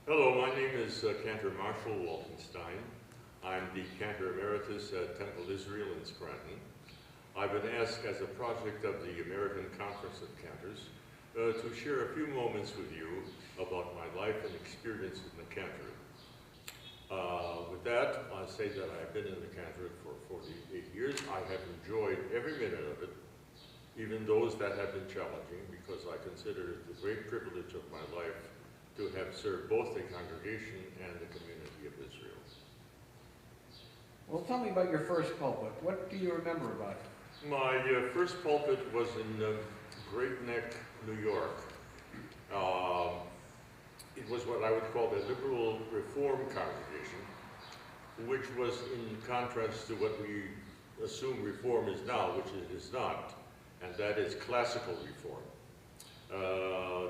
Hello, my name is Cantor Marshall Wolkenstein. I'm the Cantor Emeritus at Temple Israel in Scranton. I've been asked as a project of the American Conference of Cantors to share a few moments with you about my life and experience in the Cantor. With that, I'll say that I've been in the Cantor for 48 years. I have enjoyed every minute of it, even those that have been challenging, because I consider it the great privilege of my life to have served both the congregation and the community of Israel. Well, tell me about your first pulpit. What do you remember about it? My first pulpit was in Great Neck, New York. It was what I would call the liberal reform congregation, which was in contrast to what we assume reform is now, which it is not, and that is classical reform.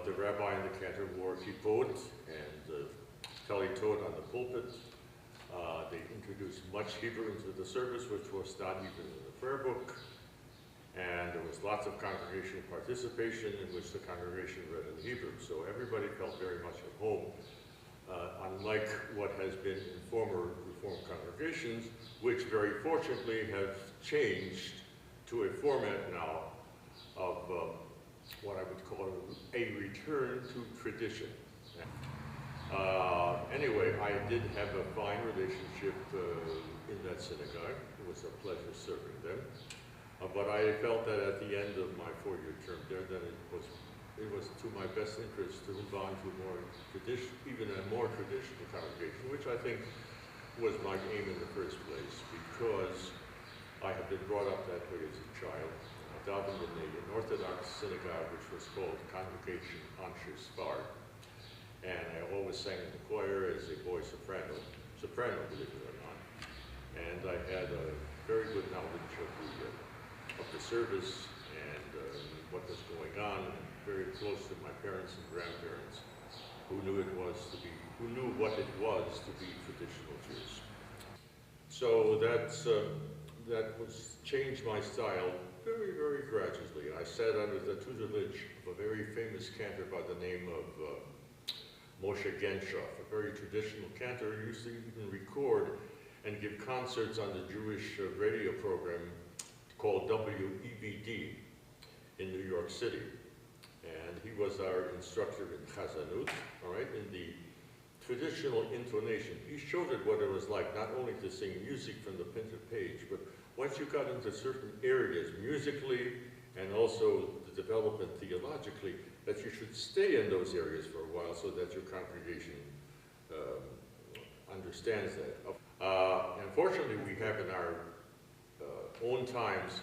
The rabbi in the Cantor wore kippot and tali tot on the pulpit. They introduced much Hebrew into the service, which was not even in the prayer book. And there was lots of congregational participation in which the congregation read in Hebrew. So everybody felt very much at home, unlike what has been in former Reformed congregations, which very fortunately have changed to a format now of what I would call a return to tradition. Anyway, I did have a fine relationship in that synagogue. It was a pleasure serving them. But I felt that at the end of my 4-year term there, that it was to my best interest to move on to even a more traditional congregation, which I think was my aim in the first place, because I had been brought up that way as a child. I davened in an Orthodox synagogue, which was called Congregation Anshe Sfar, and I always sang in the choir as a boy soprano, believe it or not. And I had a very good knowledge of the service and what was going on, and very close to my parents and grandparents, who knew what it was to be traditional Jews. So that was changed my style very, very gradually. I sat under the tutelage of a very famous cantor by the name of Moshe Genshoff, a very traditional cantor who used to even record and give concerts on the Jewish radio program called WEBD in New York City. And he was our instructor in Chazanut, all right, in the traditional intonation. He showed it what it was like, not only to sing music from the printed page, but once you got into certain areas musically and also the development theologically, that you should stay in those areas for a while so that your congregation understands that. Unfortunately, we have in our own times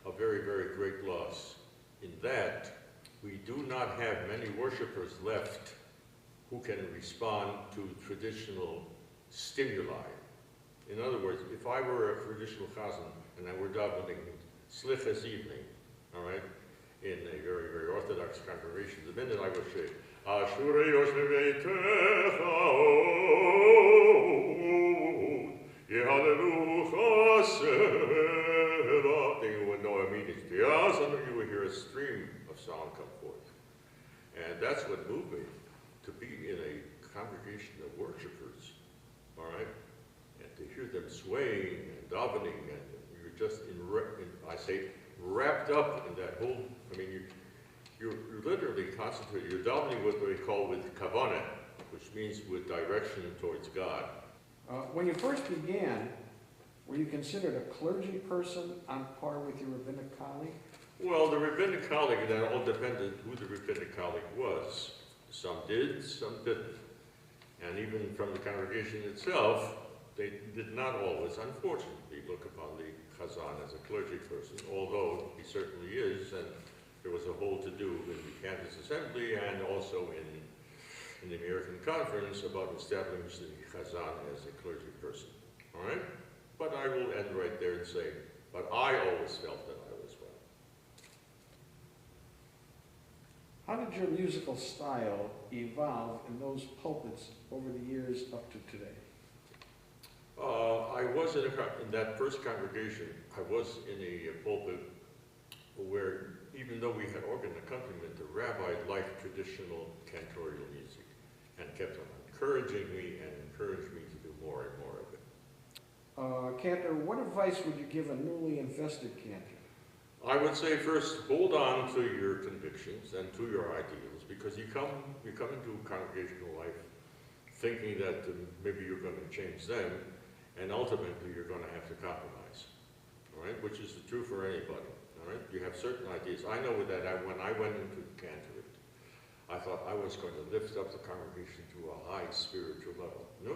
a very, very great loss in that we do not have many worshipers left who can respond to traditional stimuli. In other words, if I were a traditional chazan and I were davening slichas evening, all right, in a very, very Orthodox congregation, the minute I would say, Ashrei Yoshne Beitecha Yehallelu Chasera, they would know immediately, you would hear a stream of sound come forth. And that's what moved me, to be in a congregation of worshipers, all right? And to hear them swaying and davening, and you're just wrapped up in that whole, I mean, you're literally concentrated. You're davening what we call with kavanah, which means with direction towards God. When you first began, were you considered a clergy person on par with your rabbinic colleague? Well, the rabbinic colleague, that all depended who the rabbinic colleague was. Some did, some didn't. And even from the congregation itself, they did not always, unfortunately, look upon the chazan as a clergy person, although he certainly is, and there was a whole to-do in the campus assembly and also in the American Conference about establishing the chazan as a clergy person, all right? But I will end right there and say, but I always felt that I was one. How did your musical style evolve in those pulpits over the years up to today? I was in that first congregation, I was in a pulpit where, even though we had organ accompaniment, the rabbi liked traditional cantorial music and kept on encouraging me and encouraged me to do more and more of it. Cantor, what advice would you give a newly invested Cantor? I would say first, hold on to your convictions and to your ideals, because you come into congregational life thinking that maybe you're going to change them, and ultimately you're going to have to compromise, all right? Which is true for anybody, all right? You have certain ideas. I know that when I went into Cantor, I thought I was going to lift up the congregation to a high spiritual level. No?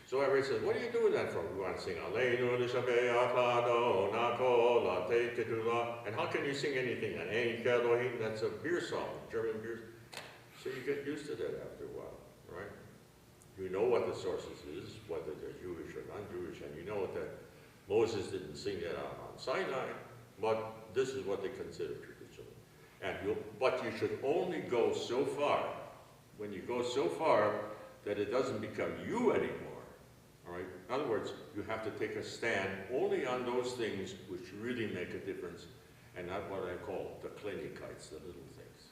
So everybody says, what are you doing that for? We want to sing Aleinu Lishabeyachado Nako La Tetetula. And how can you sing anything? An Ein Elohim, that's a beer song, German beer. So you get used to that after a while, right? You know what the sources is, whether they're Jewish or non-Jewish, and you know that Moses didn't sing that out on Sinai, but this is what they consider traditional. But you should only go so far, when you go so far that it doesn't become you anymore. All right? In other words, you have to take a stand only on those things which really make a difference, and not what I call the klinikites, the little things.